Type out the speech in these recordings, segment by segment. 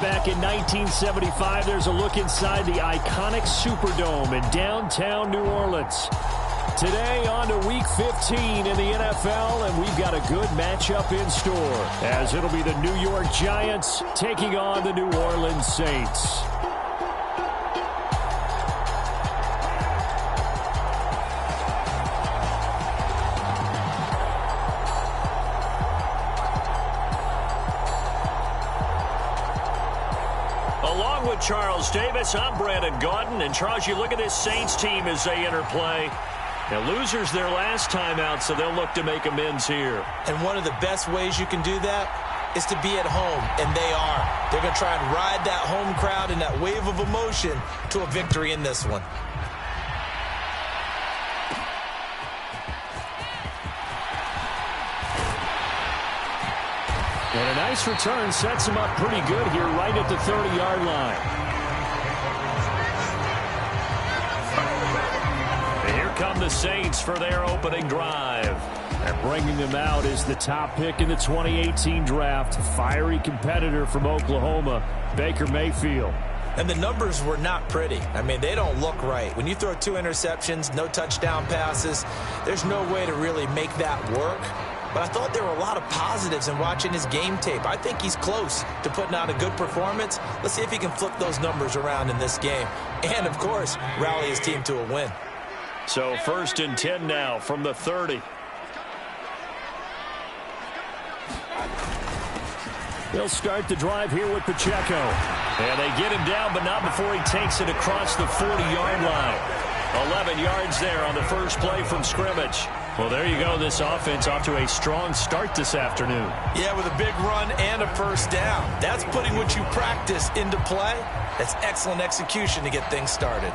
Back in 1975, there's a look inside the iconic Superdome in downtown New Orleans. Today on to Week 15 in the NFL, and we've got a good matchup in store, as it'll be the New York Giants taking on the New Orleans Saints. Along with Charles Davis, I'm Brandon Gaudin. And Charles, you look at this Saints team as they interplay. Now, losers their last time out, so they'll look to make amends here. And one of the best ways you can do that is to be at home, and they are. They're going to try and ride that home crowd and that wave of emotion to a victory in this one. And a nice return sets him up pretty good here right at the 30-yard line. And here come the Saints for their opening drive. And bringing them out is the top pick in the 2018 draft, fiery competitor from Oklahoma, Baker Mayfield. And the numbers were not pretty. I mean, they don't look right. When you throw 2 interceptions, no touchdown passes, there's no way to really make that work. But I thought there were a lot of positives in watching his game tape. I think he's close to putting out a good performance. Let's see if he can flip those numbers around in this game. And, of course, rally his team to a win. So 1st and 10 now from the 30. They'll start the drive here with Pacheco. And they get him down, but not before he takes it across the 40-yard line. 11 yards there on the first play from scrimmage. Well, there you go. This offense off to a strong start this afternoon. Yeah, with a big run and a first down. That's putting what you practice into play. That's excellent execution to get things started.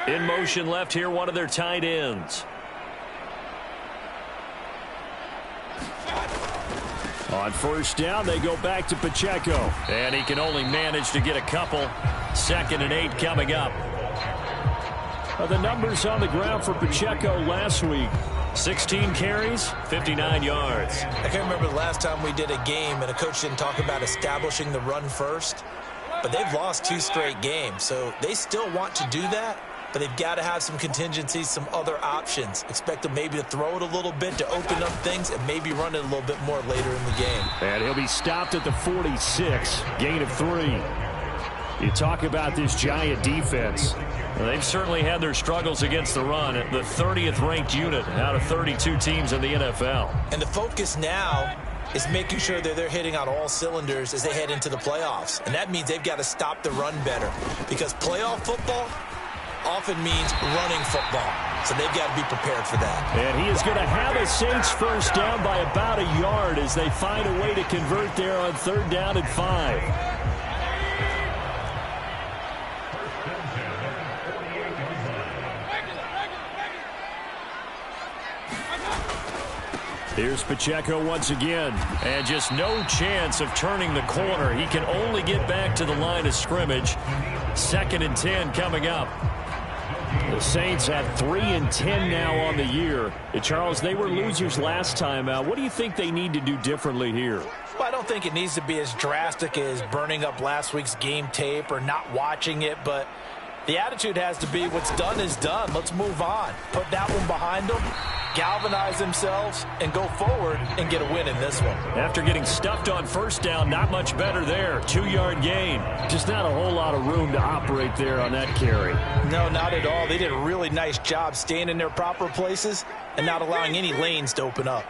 In motion left here, one of their tight ends. On first down, they go back to Pacheco. And he can only manage to get a couple. 2nd and 8 coming up. The numbers on the ground for Pacheco last week. 16 carries, 59 yards. I can't remember the last time we did a game and a coach didn't talk about establishing the run first. But they've lost 2 straight games, so they still want to do that. But they've got to have some contingencies, some other options. Expect them maybe to throw it a little bit to open up things and maybe run it a little bit more later in the game. And he'll be stopped at the 46, gain of 3. You talk about this Giant defense. Well, they've certainly had their struggles against the run. The 30th ranked unit out of 32 teams in the NFL. And the focus now is making sure that they're hitting on all cylinders as they head into the playoffs. And that means they've got to stop the run better. Because playoff football often means running football. So they've got to be prepared for that. And he is going to have a Saints first down by about a yard as they find a way to convert there on 3rd down and 5. Here's Pacheco once again. And just no chance of turning the corner. He can only get back to the line of scrimmage. 2nd and 10 coming up. The Saints have 3 and 10 now on the year. Charles, they were losers last time out. What do you think they need to do differently here? Well, I don't think it needs to be as drastic as burning up last week's game tape or not watching it, but the attitude has to be what's done is done. Let's move on. Put that one behind them, galvanize themselves, and go forward and get a win in this one. After getting stuffed on first down, not much better there. 2-yard gain. Just not a whole lot of room to operate there on that carry. No, not at all. They did a really nice job staying in their proper places and not allowing any lanes to open up.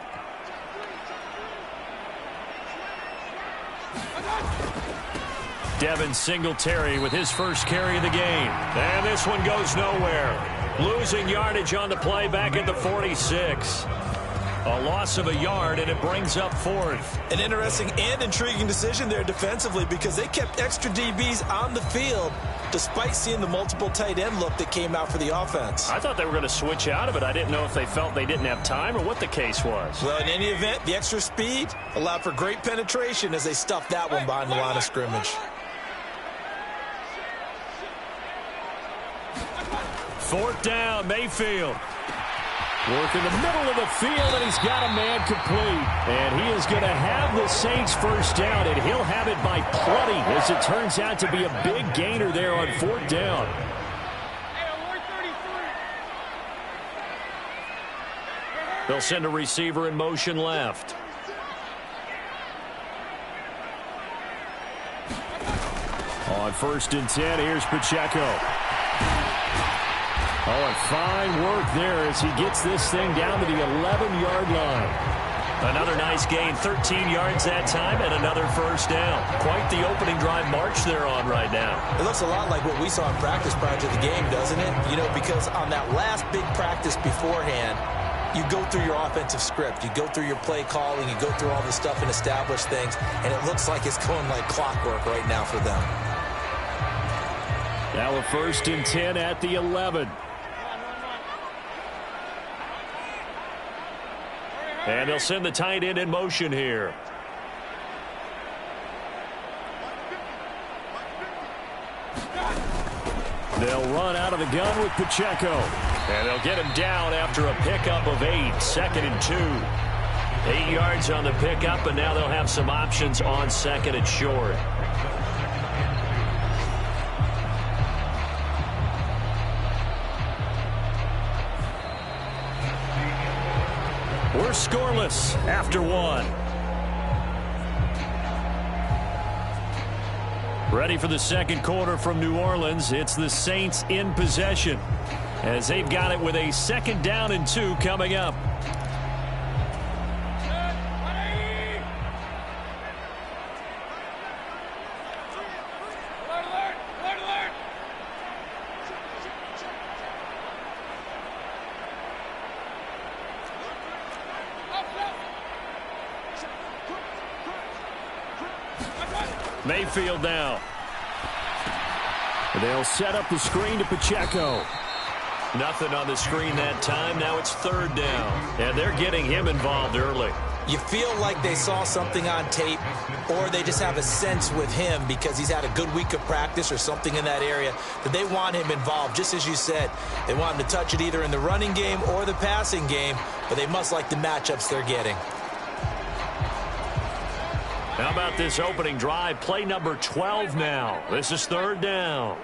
Devin Singletary with his first carry of the game. And this one goes nowhere. Losing yardage on the play back at the 46. A loss of a yard, and it brings up 4th. An interesting and intriguing decision there defensively because they kept extra DBs on the field despite seeing the multiple tight end look that came out for the offense. I thought they were going to switch out of it. I didn't know if they felt they didn't have time or what the case was. Well, in any event, the extra speed allowed for great penetration as they stuffed that one behind the line of scrimmage. 4th down, Mayfield. Work in the middle of the field, and he's got a man complete. And he is going to have the Saints first down, and he'll have it by plenty, as it turns out to be a big gainer there on 4th down. They'll send a receiver in motion left. On 1st and 10, here's Pacheco. Oh, and fine work there as he gets this thing down to the 11-yard line. Another nice gain, 13 yards that time, and another first down. Quite the opening drive march they're on right now. It looks a lot like what we saw in practice prior to the game, doesn't it? You know, because on that last big practice beforehand, you go through your offensive script. You go through your play calling. You go through all the stuff and establish things, and it looks like it's going like clockwork right now for them. Now a 1st and 10 at the 11. And they'll send the tight end in motion here. They'll run out of the gun with Pacheco. And they'll get him down after a pickup of 8, 2nd and 2. 8 yards on the pickup, and now they'll have some options on 2nd and short. We're scoreless after 1. Ready for the second quarter from New Orleans. It's the Saints in possession as they've got it with a 2nd down and 2 coming up. Mayfield now. They'll set up the screen to Pacheco. Nothing on the screen that time. Now it's 3rd down. And they're getting him involved early. You feel like they saw something on tape, or they just have a sense with him because he's had a good week of practice or something in that area that they want him involved. Just as you said, they want him to touch it either in the running game or the passing game, but they must like the matchups they're getting. How about this opening drive? Play number 12 now. This is 3rd down.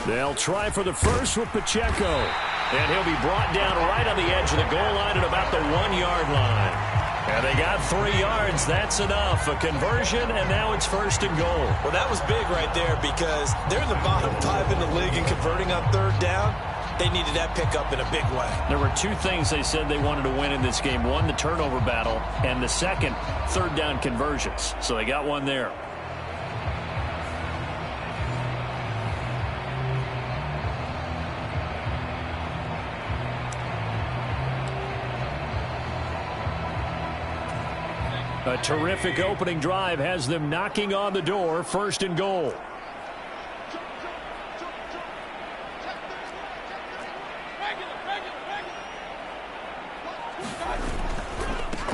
They'll try for the first with Pacheco. And he'll be brought down right on the edge of the goal line at about the 1-yard line. And they got 3 yards. That's enough. A conversion, and now it's 1st and goal. Well, that was big right there because they're in the bottom 5 in the league and converting on 3rd down. They needed that pickup in a big way. There were 2 things they said they wanted to win in this game. One, the turnover battle, and the second, 3rd down conversions. So they got one there. A terrific opening drive has them knocking on the door. 1st and goal.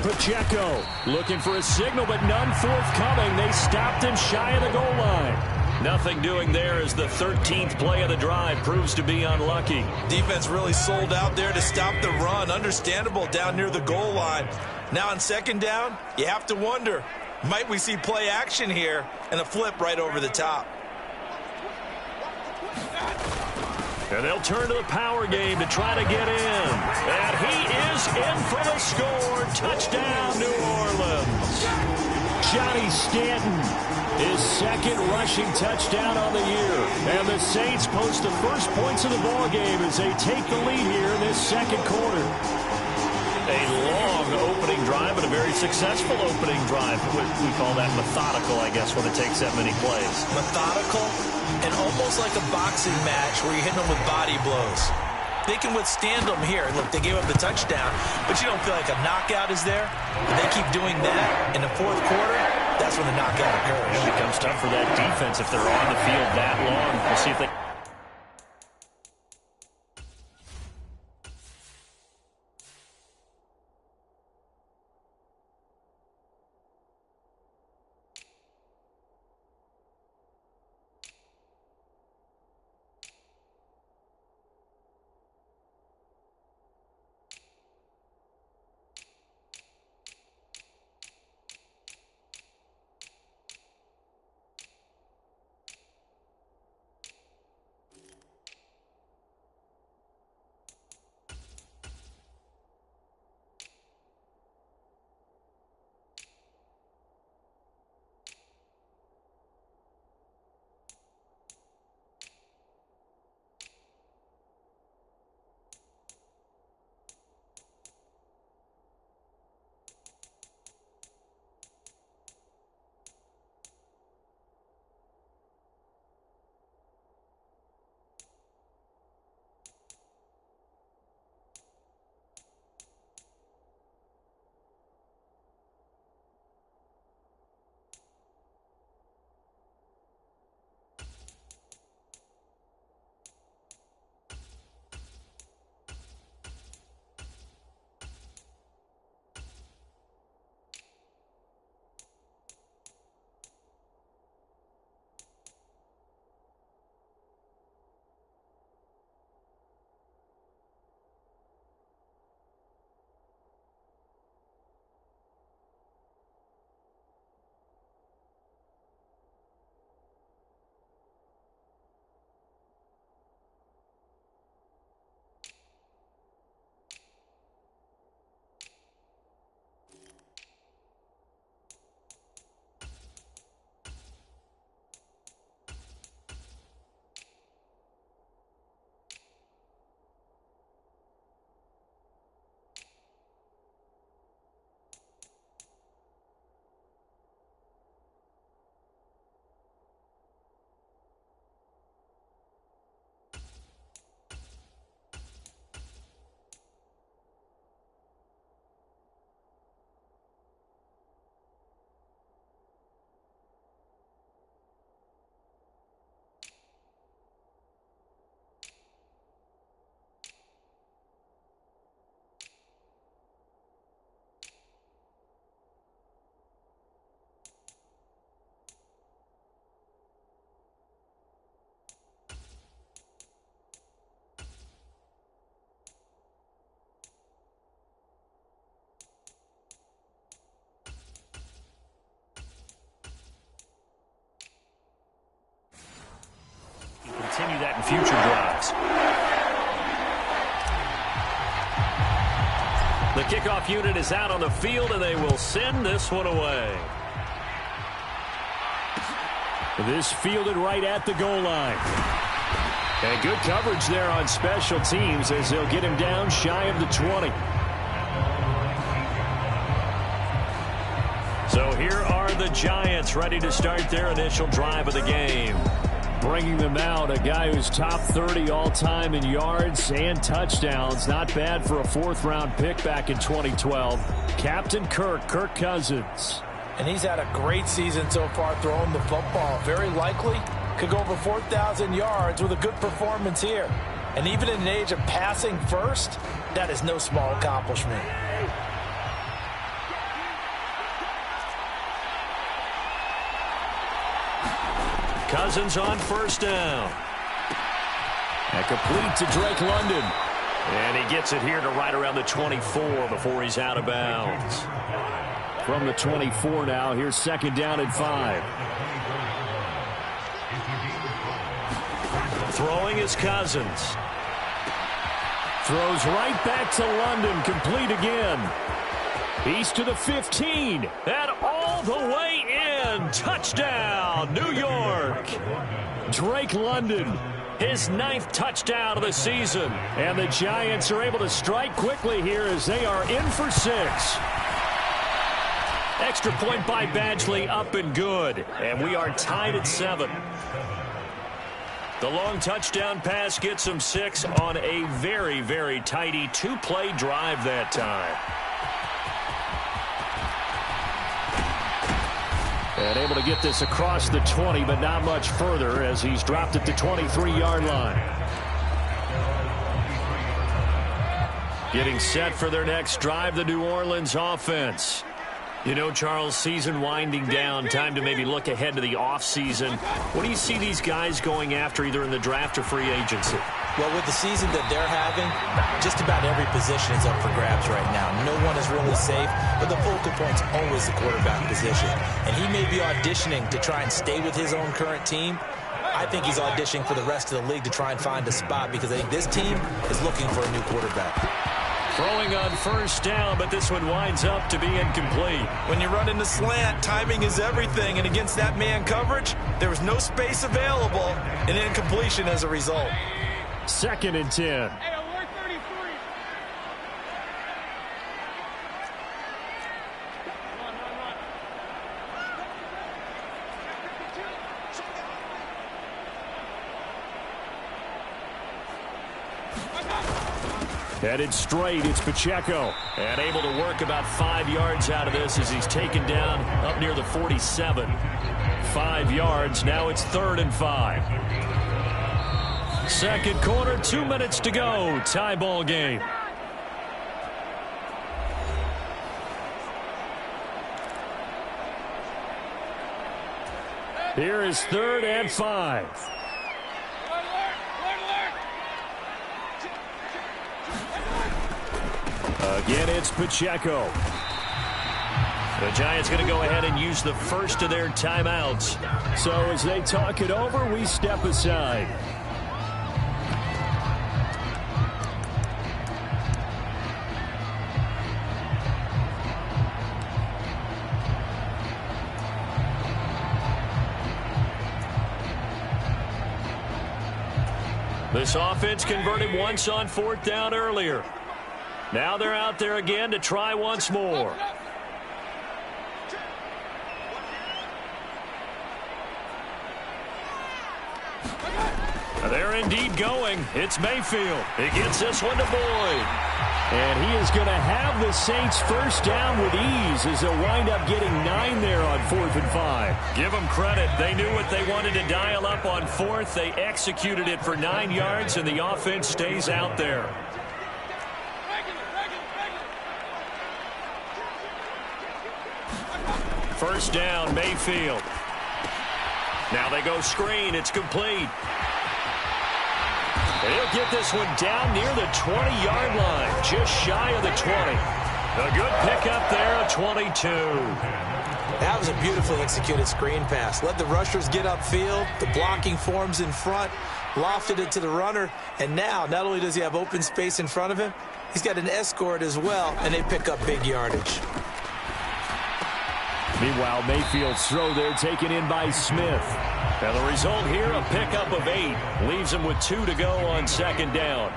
Pacheco looking for a signal, but none forthcoming. They stopped him shy of the goal line. Nothing doing there as the 13th play of the drive proves to be unlucky. Defense really sold out there to stop the run. Understandable down near the goal line. Now on 2nd down, you have to wonder, might we see play action here and a flip right over the top? And they'll turn to the power game to try to get in. And he is in for the score. Touchdown, New Orleans. Johnny Stanton, his 2nd rushing touchdown on the year. And the Saints post the first points of the ball game as they take the lead here in this 2nd quarter. A long opening drive, but a very successful opening drive. We call that methodical, I guess, when it takes that many plays. Methodical and almost like a boxing match where you're hitting them with body blows. They can withstand them here. Look, they gave up the touchdown, but you don't feel like a knockout is there. If they keep doing that in the fourth quarter, that's when the knockout occurs. It becomes tough for that defense if they're on the field that long. We'll see if they... continue that in future drives. The kickoff unit is out on the field, and they will send this one away. This fielded right at the goal line. And good coverage there on special teams as they'll get him down shy of the 20. So here are the Giants ready to start their initial drive of the game. Bringing them out, a guy who's top 30 all-time in yards and touchdowns. Not bad for a fourth-round pick back in 2012. Captain Kirk Cousins. And he's had a great season so far throwing the football. Very likely could go over 4,000 yards with a good performance here. And even in an age of passing first, that is no small accomplishment. Cousins on first down. And complete to Drake London. And he gets it here to right around the 24 before he's out of bounds. From the 24 now, here's second down and 5. Throwing is Cousins. Throws right back to London, complete again. He's to the 15. And all the way in. Touchdown, New York. Drake London. His 9th touchdown of the season. And the Giants are able to strike quickly here as they are in for 6. Extra point by Badgley, up and good. And we are tied at 7. The long touchdown pass gets him 6 on a very, very tidy 2-play drive that time. And able to get this across the 20, but not much further as he's dropped at the 23-yard line. Getting set for their next drive, the New Orleans offense. You know, Charles, season winding down, time to maybe look ahead to the offseason. What do you see these guys going after either in the draft or free agency? Well, with the season that they're having, just about every position is up for grabs right now. No one is really safe, but the focal point's always the quarterback position. And he may be auditioning to try and stay with his own current team. I think he's auditioning for the rest of the league to try and find a spot because I think this team is looking for a new quarterback. Throwing on first down, but this one winds up to be incomplete. When you run in the slant, timing is everything, and against that man coverage, there was no space available, and incompletion as a result. 2nd and 10. Headed straight, it's Pacheco. And able to work about 5 yards out of this as he's taken down up near the 47. 5 yards, now it's 3rd and 5. Second quarter, 2 minutes to go. Tie ball game. Here is 3rd and 5. Again, it's Pacheco. The Giants going to go ahead and use the first of their timeouts. So as they talk it over, we step aside. This offense converted once on 4th down earlier. Now they're out there again to try once more. They're indeed going. It's Mayfield. He gets this one to Boyd. And he is going to have the Saints first down with ease as they'll wind up getting 9 there on 4th and 5. Give them credit. They knew what they wanted to dial up on 4th. They executed it for 9 yards, and the offense stays out there. First down, Mayfield. Now they go screen. It's complete. He'll get this one down near the 20-yard line, just shy of the 20. A good pickup there at 22. That was a beautifully executed screen pass. Let the rushers get upfield. The blocking forms in front. Lofted it to the runner. And now, not only does he have open space in front of him, he's got an escort as well, and they pick up big yardage. Meanwhile, Mayfield's throw there taken in by Smith. And the result here, a pickup of 8. Leaves him with 2 to go on 2nd down.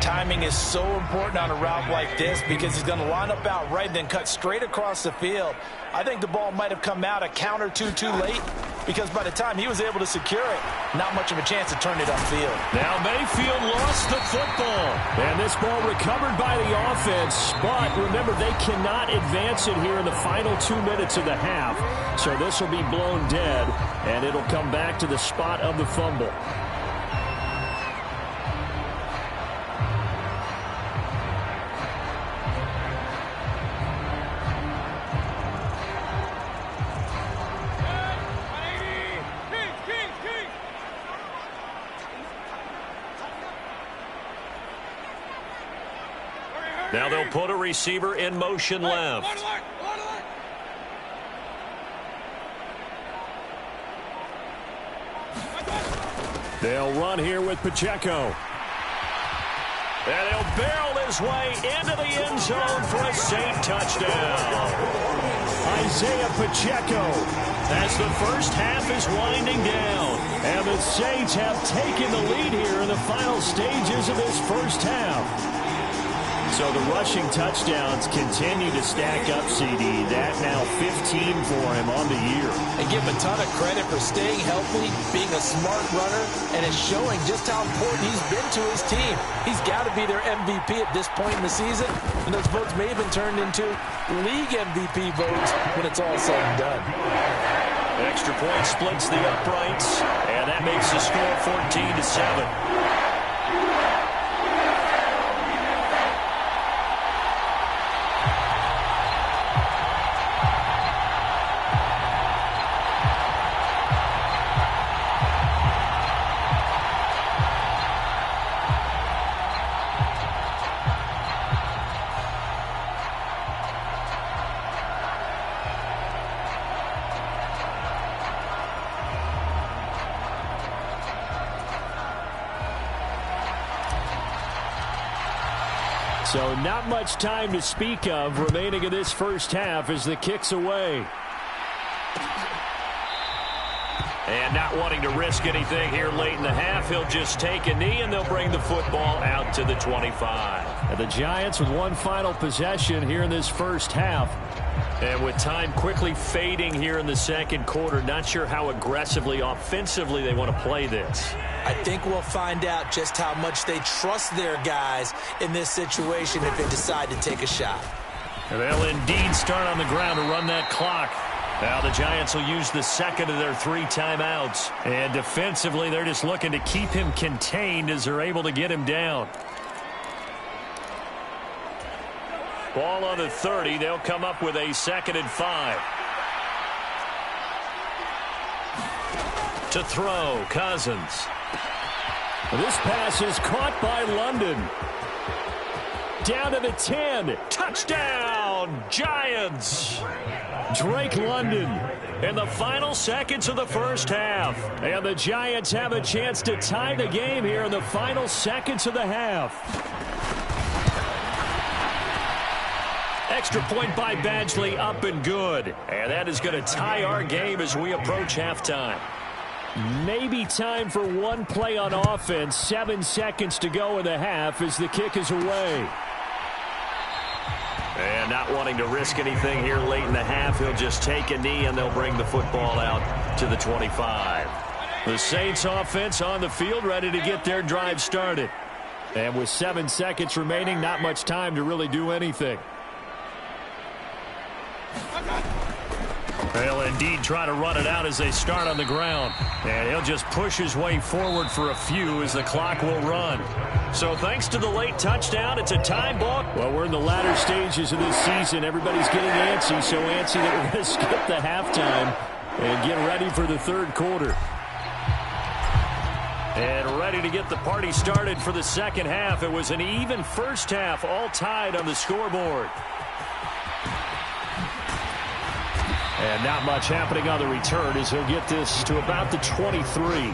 Timing is so important on a route like this because he's going to line up out right and then cut straight across the field. I think the ball might have come out a count or two too late because by the time he was able to secure it, not much of a chance to turn it upfield. Now Mayfield lost the football. And this ball recovered by the offense, but remember, they cannot advance it here in the final 2 minutes of the half. So this will be blown dead, and it'll come back to the spot of the fumble. Now they'll put a receiver in motion left. They'll run here with Pacheco. And he'll barrel his way into the end zone for a Saint touchdown. Isaiah Pacheco. As the first half is winding down. And the Saints have taken the lead here in the final stages of this first half. So the rushing touchdowns continue to stack up, CD. That now 15 for him on the year. And give him a ton of credit for staying healthy, being a smart runner, and it's showing just how important he's been to his team. He's got to be their MVP at this point in the season, and those votes may have been turned into league MVP votes when it's all said and done. Extra point splits the uprights, and that makes the score 14-7. So not much time to speak of remaining in this first half as the kick's away. And not wanting to risk anything here late in the half, he'll just take a knee and they'll bring the football out to the 25. And the Giants with one final possession here in this first half. And with time quickly fading here in the second quarter, not sure how aggressively, offensively they want to play this. I think we'll find out just how much they trust their guys in this situation if they decide to take a shot. And they'll indeed start on the ground to run that clock. Now the Giants will use the second of their 3 timeouts. And defensively, they're just looking to keep him contained as they're able to get him down. Ball on the 30. They'll come up with a 2nd and 5. To throw, Cousins. This pass is caught by London. Down to the 10. Touchdown, Giants. Drake London. In the final seconds of the first half. And the Giants have a chance to tie the game here in the final seconds of the half. Extra point by Badgley, up and good. And that is going to tie our game as we approach halftime. Maybe time for one play on offense. 7 seconds to go in the half as the kick is away. And not wanting to risk anything here late in the half, he'll just take a knee and they'll bring the football out to the 25. The Saints offense on the field ready to get their drive started. And with 7 seconds remaining, not much time to really do anything. They'll indeed try to run it out as they start on the ground. And he'll just push his way forward for a few as the clock will run. So thanks to the late touchdown, it's a time ball. Well, we're in the latter stages of this season. Everybody's getting antsy, so antsy that we're going to skip the halftime and get ready for the third quarter. And ready to get the party started for the second half. It was an even first half, all tied on the scoreboard. And not much happening on the return as he'll get this to about the 23.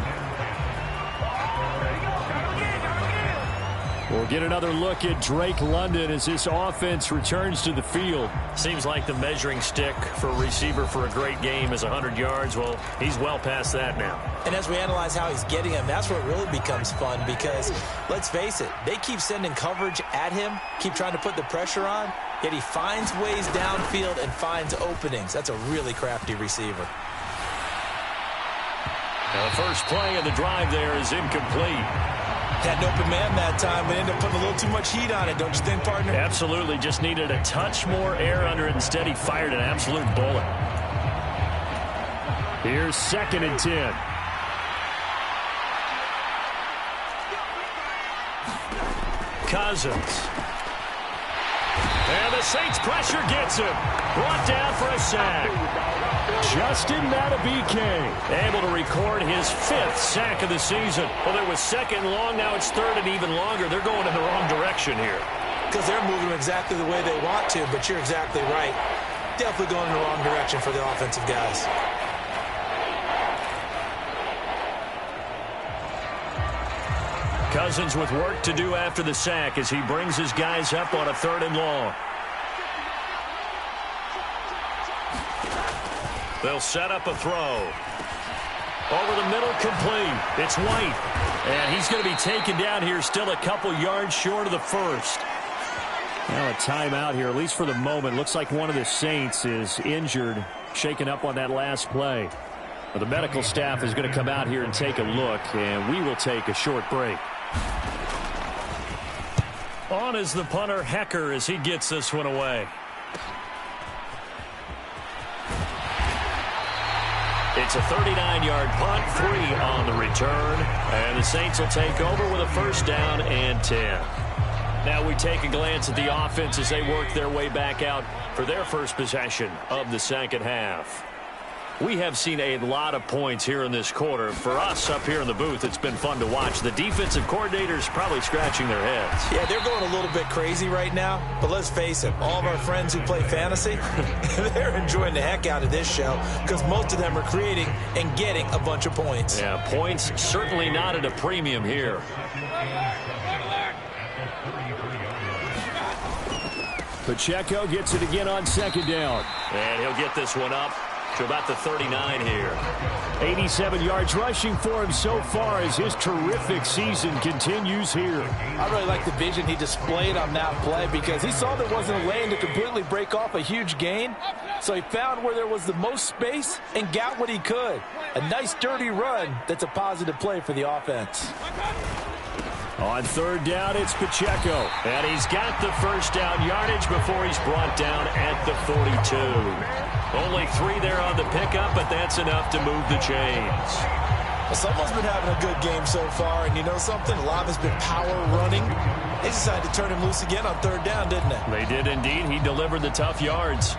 We'll get another look at Drake London as this offense returns to the field. Seems like the measuring stick for a receiver for a great game is 100 yards. Well, he's well past that now. And as we analyze how he's getting him, that's where it really becomes fun because, let's face it, they keep sending coverage at him, keep trying to put the pressure on, yet he finds ways downfield and finds openings. That's a really crafty receiver. Now the first play of the drive there is incomplete. Had an open man that time, but ended up putting a little too much heat on it, don't you think, partner? Absolutely. Just needed a touch more air under it. Instead, he fired an absolute bullet. Here's 2nd and 10. Cousins. And the Saints pressure gets him. Brought down for a sack. Justin Madubuike able to record his 5th sack of the season. Well, there was 2nd and long. Now it's 3rd and even longer. They're going in the wrong direction here. Because they're moving exactly the way they want to, but you're exactly right. Definitely going in the wrong direction for the offensive guys. Cousins with work to do after the sack as he brings his guys up on a 3rd and long. They'll set up a throw. Over the middle, complete. It's White. And he's going to be taken down here still a couple yards short of the first. Now a timeout here, at least for the moment. Looks like one of the Saints is injured, shaken up on that last play. But the medical staff is going to come out here and take a look, and we will take a short break. On is the punter, Hecker, as he gets this one away. It's a 39-yard punt, 3 on the return. And the Saints will take over with a first down and 10. Now we take a glance at the offense as they work their way back out for their first possession of the second half. We have seen a lot of points here in this quarter. For us up here in the booth, it's been fun to watch. The defensive coordinators probably scratching their heads. Yeah, they're going a little bit crazy right now. But let's face it, all of our friends who play fantasy, they're enjoying the heck out of this show because most of them are creating and getting a bunch of points. Yeah, points certainly not at a premium here. Pacheco gets it again on second down. And he'll get this one up to about the 39 here. 87 yards rushing for him so far as his terrific season continues here. I really like the vision he displayed on that play because he saw there wasn't a lane to completely break off a huge gain. So he found where there was the most space and got what he could. A nice dirty run that's a positive play for the offense. On third down, it's Pacheco. And he's got the first down yardage before he's brought down at the 42. Only 3 there on the pickup, but that's enough to move the chains. Well, someone's been having a good game so far, and you know something? A lot has been power running. They decided to turn him loose again on third down, didn't they? They did indeed. He delivered the tough yards.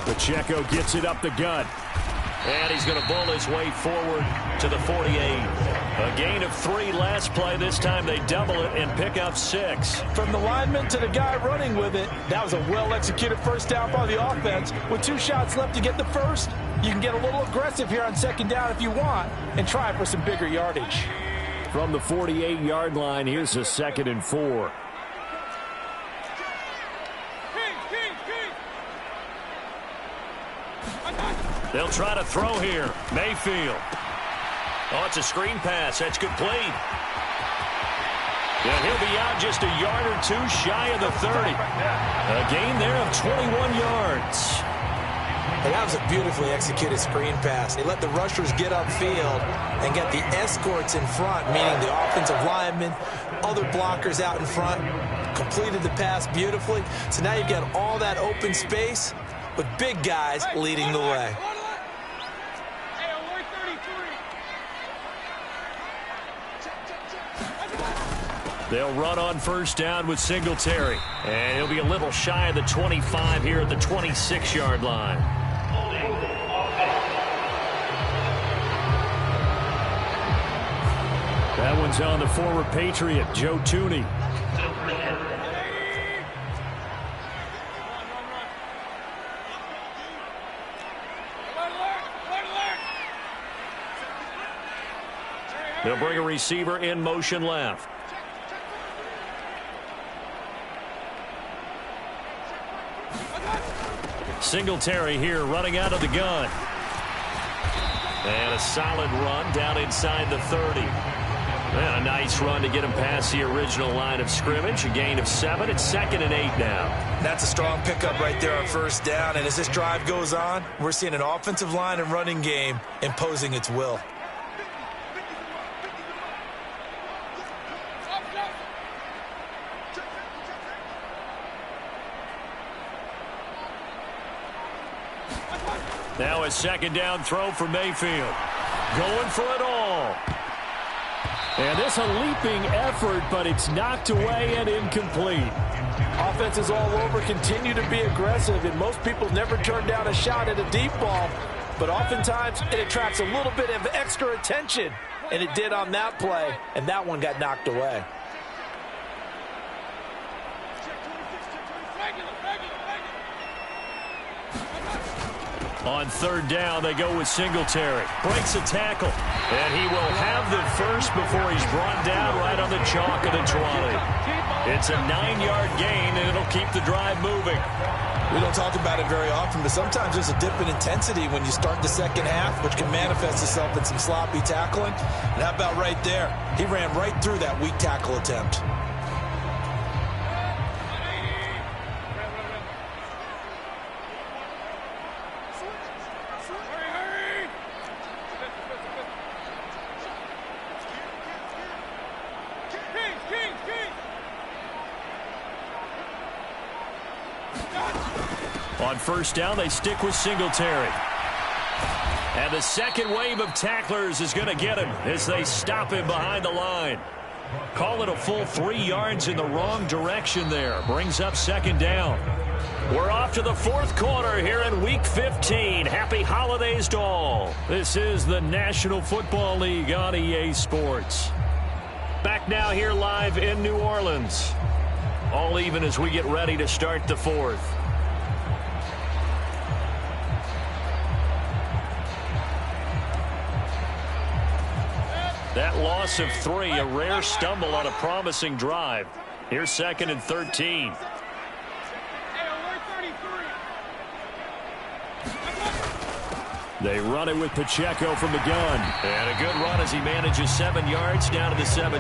Pacheco gets it up the gut. And he's going to bull his way forward to the 48. A gain of 3 last play. This time they double it and pick up 6. From the lineman to the guy running with it, that was a well-executed first down by the offense. With 2 shots left to get the first, you can get a little aggressive here on second down if you want and try for some bigger yardage. From the 48-yard line, here's a 2nd and 4. They'll try to throw here. Mayfield. Oh, it's a screen pass. That's complete. And he'll be out just a yard or 2 shy of the 30. A gain there of 21 yards. And that was a beautifully executed screen pass. They let the rushers get upfield and get the escorts in front, meaning the offensive linemen, other blockers out in front, completed the pass beautifully. So now you've got all that open space with big guys leading the way. They'll run on first down with Singletary. And he'll be a little shy of the 25 here at the 26-yard line. That one's on the former Patriot, Joe Thuney. They'll bring a receiver in motion left. Singletary here running out of the gun. And a solid run down inside the 30. And a nice run to get him past the original line of scrimmage. A gain of 7. It's 2nd and 8 now. That's a strong pickup right there on first down. And as this drive goes on, we're seeing an offensive line and running game imposing its will. Now a 2nd down throw for Mayfield. Going for it all. And this a leaping effort, but it's knocked away and incomplete. Offenses all over continue to be aggressive, and most people never turn down a shot at a deep ball. But oftentimes it attracts a little bit of extra attention, and it did on that play, and that one got knocked away. On third down, they go with Singletary. Breaks a tackle. And he will have the first before he's brought down right on the chalk of the 20. It's a 9-yard gain, and it'll keep the drive moving. We don't talk about it very often, but sometimes there's a dip in intensity when you start the second half, which can manifest itself in some sloppy tackling. And how about right there? He ran right through that weak tackle attempt. On first down, they stick with Singletary. And the second wave of tacklers is going to get him as they stop him behind the line. Call it a full 3 yards in the wrong direction there. Brings up second down. We're off to the fourth quarter here in Week 15. Happy holidays to all. This is the National Football League on EA Sports. Back now here live in New Orleans. All even as we get ready to start the fourth. That loss of 3, a rare stumble on a promising drive. Here's second and 13. They run it with Pacheco from the gun. And a good run as he manages 7 yards down to the 17.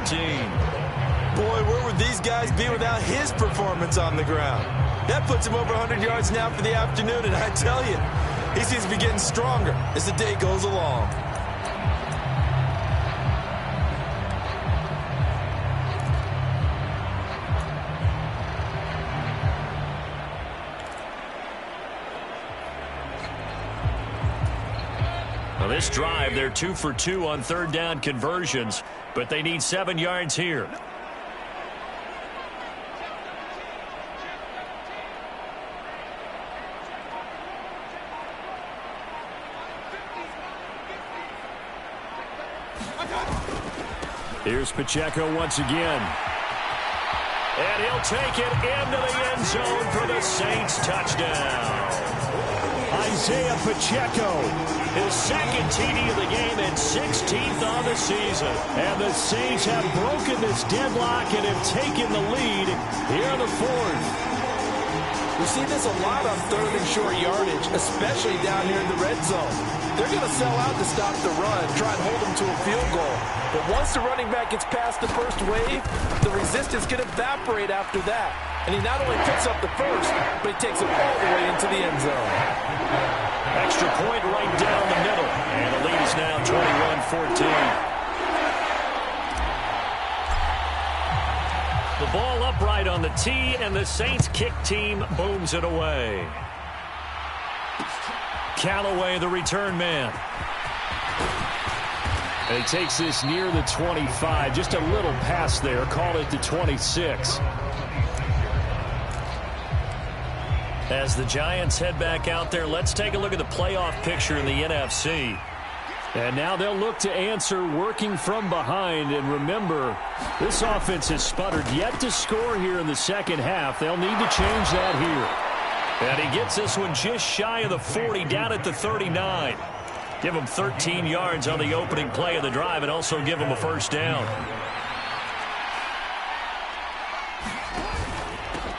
Boy, where would these guys be without his performance on the ground? That puts him over 100 yards now for the afternoon, and I tell you, he seems to be getting stronger as the day goes along. This drive, they're 2 for 2 on third down conversions, but they need 7 yards here. Here's Pacheco once again. And he'll take it into the end zone for the Saints touchdown. Isaiah Pacheco, his second TD of the game and 16th on the season. And the Saints have broken this deadlock and have taken the lead here in the fourth. We see this a lot on third and short yardage, especially down here in the red zone. They're going to sell out to stop the run, try and hold them to a field goal. But once the running back gets past the first wave, the resistance can evaporate after that. And he not only picks up the first, but he takes it all the way into the end zone. Extra point right down the middle. And the lead is now 21-14. The ball upright on the tee, and the Saints kick team booms it away. Callaway, the return man. And he takes this near the 25. Just a little pass there. Call it the 26. As the Giants head back out there, let's take a look at the playoff picture in the NFC. And now they'll look to answer working from behind. And remember, this offense has sputtered yet to score here in the second half. They'll need to change that here. And he gets this one just shy of the 40, down at the 39. Give him 13 yards on the opening play of the drive and also give him a first down.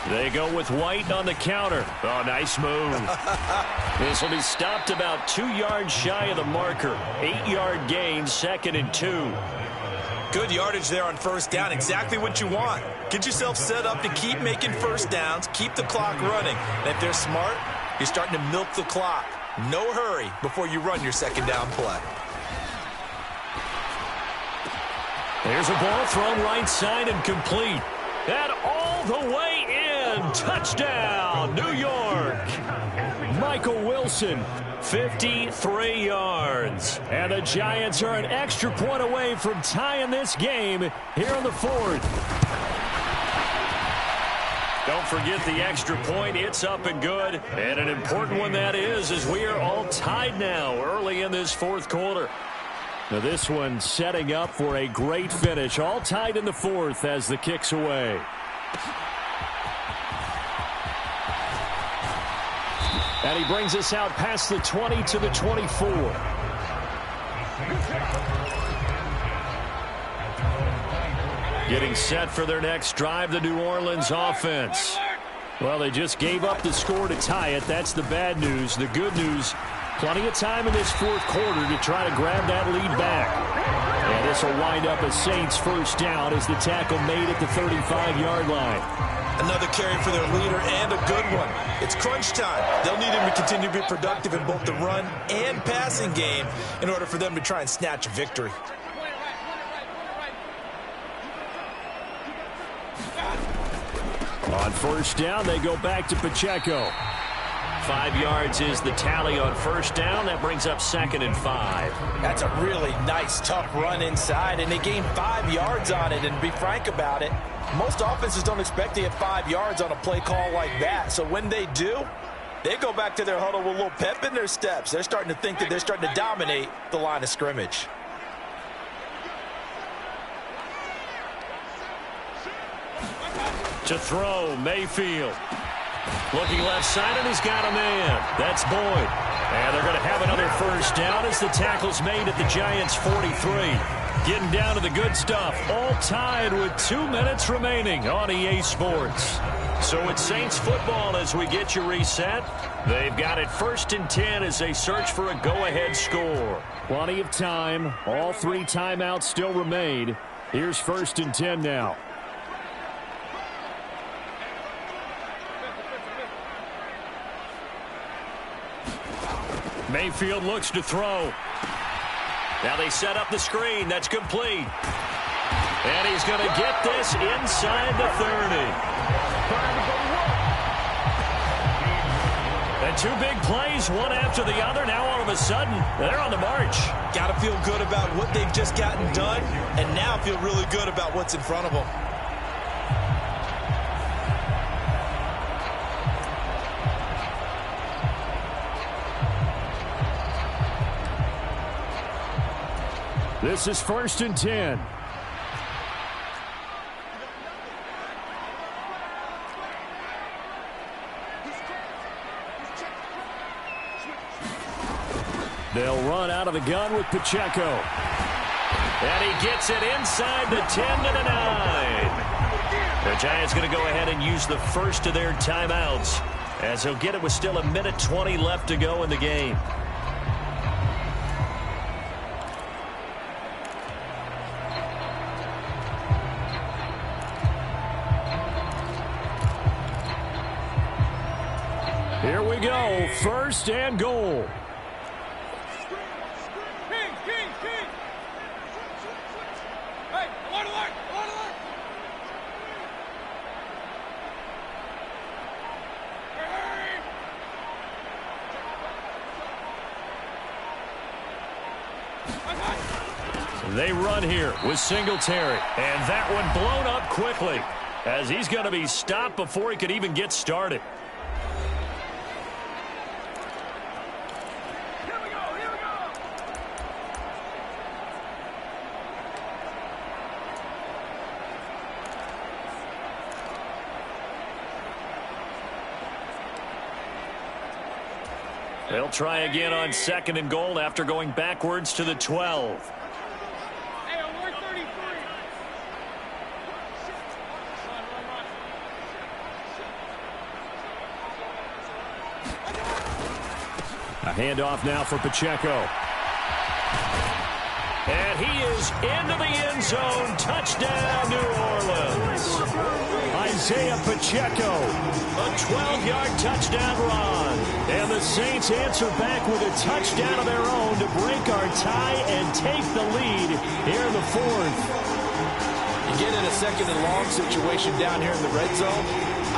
They go with White on the counter. Oh, nice move. This will be stopped about 2 yards shy of the marker. 8-yard gain, second and 2. Good yardage there on first down. Exactly what you want. Get yourself set up to keep making first downs, keep the clock running. And if they're smart, you're starting to milk the clock. No hurry before you run your second down play. There's a ball thrown right side and complete. And all the way in. Touchdown, New York. Michael Wilson, 53 yards. And the Giants are an extra point away from tying this game here in the fourth. Don't forget the extra point. It's up and good. And an important one that is, as we are all tied now early in this fourth quarter. Now this one setting up for a great finish. All tied in the fourth as the kick's away. And he brings us out past the 20 to the 24. Getting set for their next drive, the New Orleans offense. Well, they just gave up the score to tie it. That's the bad news. The good news, plenty of time in this fourth quarter to try to grab that lead back. And this will wind up a Saints first down as the tackle made at the 35-yard line. Another carry for their leader and a good one. It's crunch time. They'll need him to continue to be productive in both the run and passing game in order for them to try and snatch a victory. On first down, they go back to Pacheco. 5 yards is the tally on first down. That brings up 2nd and 5. That's a really nice, tough run inside, and they gained 5 yards on it. And to be frank about it, most offenses don't expect to get 5 yards on a play call like that. So when they do, they go back to their huddle with a little pep in their steps. They're starting to think that they're starting to dominate the line of scrimmage. To throw, Mayfield. Looking left side, and he's got a man. That's Boyd. And they're going to have another first down as the tackle's made at the Giants' 43. Getting down to the good stuff. All tied with 2 minutes remaining on EA Sports. So it's Saints football as we get you reset. They've got it 1st and 10 as they search for a go-ahead score. Plenty of time. All 3 timeouts still remain. Here's 1st and 10 now. Mayfield looks to throw. Now they set up the screen. That's complete. And he's going to get this inside the 30. And 2 big plays, one after the other. Now all of a sudden, they're on the march. Got to feel good about what they've just gotten done, and now feel really good about what's in front of them. This is 1st and 10. They'll run out of the gun with Pacheco. And he gets it inside the 10 to the 9. The Giants going to go ahead and use the first of their timeouts as he'll get it with still 1:20 left to go in the game. Here we go. 1st and goal. They run here with Singletary. And that one blown up quickly as he's going to be stopped before he could even get started. They'll try again on 2nd and goal after going backwards to the 12. A handoff now for Pacheco. And he is into the end zone. Touchdown, New Orleans. Isaiah Pacheco. A 12-yard touchdown run. And the Saints answer back with a touchdown of their own to break our tie and take the lead here in the 4th. You get in a 2nd and long situation down here in the red zone,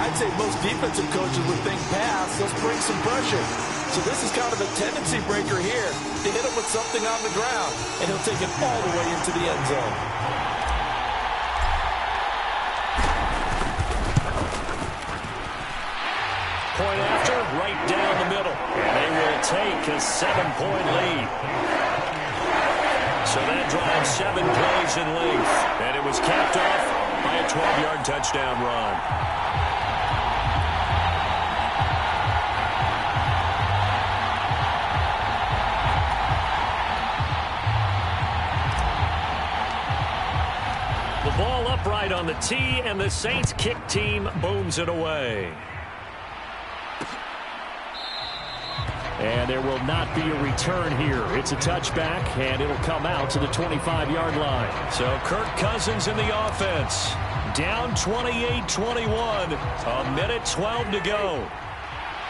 I'd say most defensive coaches would think pass. Let's bring some pressure. So this is kind of a tendency breaker here to hit him with something on the ground, and he'll take it all the way into the end zone. Point after, right down the middle. And they will take a 7-point lead. So that drives 7 plays in length. And it was capped off by a 12-yard touchdown run. on the tee, and the Saints kick team booms it away. And there will not be a return here. It's a touchback, and it'll come out to the 25-yard line. So Kirk Cousins in the offense. Down 28-21. A minute 12 to go.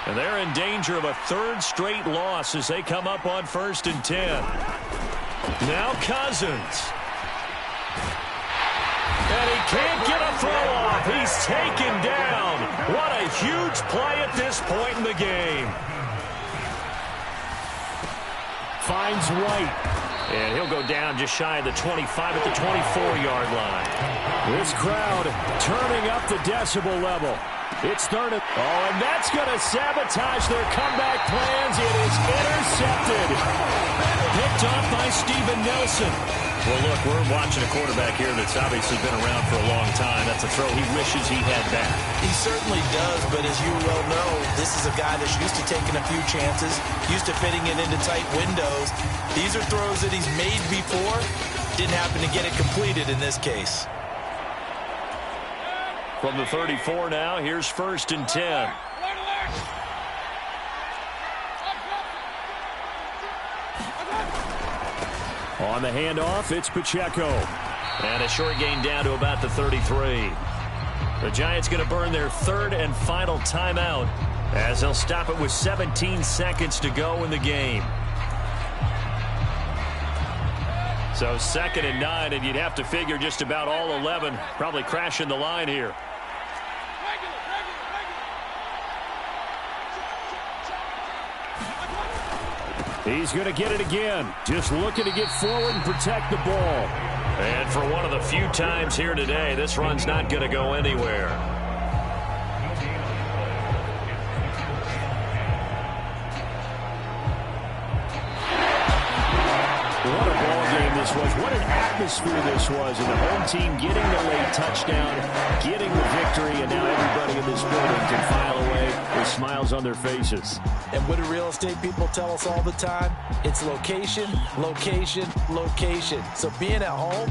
And they're in danger of a third straight loss as they come up on 1st and 10. Now Cousins. And he can't get a throw off. He's taken down. What a huge play at this point in the game. Finds White. And he'll go down just shy of the 25 at the 24-yard line. This crowd turning up the decibel level. It's third. Oh, and that's going to sabotage their comeback plans. It is intercepted. Picked off by Steven Nelson. Well, look, we're watching a quarterback here that's obviously been around for a long time. That's a throw he wishes he had back. He certainly does, but as you well know, this is a guy that's used to taking a few chances, used to fitting it into tight windows. These are throws that he's made before. Didn't happen to get it completed in this case. From the 34 now, here's 1st and 10. On the handoff, it's Pacheco. And a short gain down to about the 33. The Giants going to burn their third and final timeout as they'll stop it with 17 seconds to go in the game. So 2nd and 9, and you'd have to figure just about all 11 probably crashing the line here. He's going to get it again. Just looking to get forward and protect the ball. And for one of the few times here today, this run's not going to go anywhere. What a ball game this was. What an atmosphere this was. And the home team getting the late touchdown, getting the victory, and now everybody in this building can file away with smiles on their faces. And what do real estate people tell us all the time? It's location, location, location. So being at home,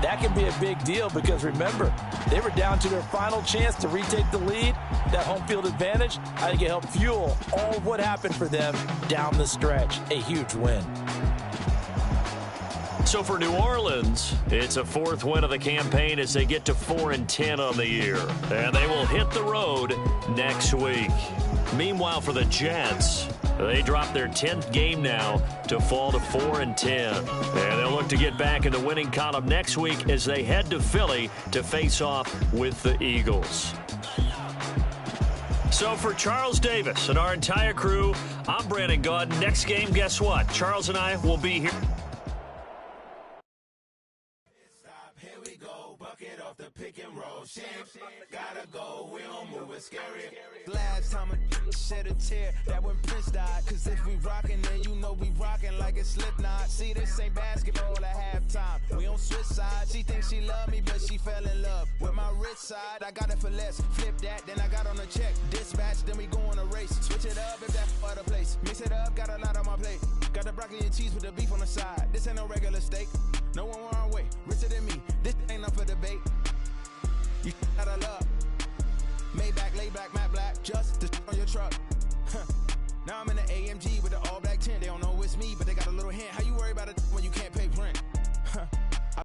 that can be a big deal because remember, they were down to their final chance to retake the lead. That home field advantage, I think it helped fuel all of what happened for them down the stretch. A huge win. So for New Orleans, it's a 4th win of the campaign as they get to 4-10 on the year. And they will hit the road next week. Meanwhile, for the Jets, they drop their 10th game now to fall to 4-10. And they'll look to get back in the winning column next week as they head to Philly to face off with the Eagles. So for Charles Davis and our entire crew, I'm Brandon Gaudin. Next game, guess what? Charles and I will be here. The pick and roll champs gotta go, we don't move it scary. Last time a shed a tear, that when Prince died. Cause if we rockin', then you know we rockin' like a Slipknot. See, this ain't basketball at halftime. We on switch sides. She thinks she love me, but she fell in love with my rich side. I got it for less. Flip that, then I got on a check. Dispatch, then we go on a race. Switch it up if that's other place. Mix it up, got a lot on my plate. Got the broccoli and cheese with the beef on the side. This ain't no regular steak. No one our way, richer than me. This ain't up for debate.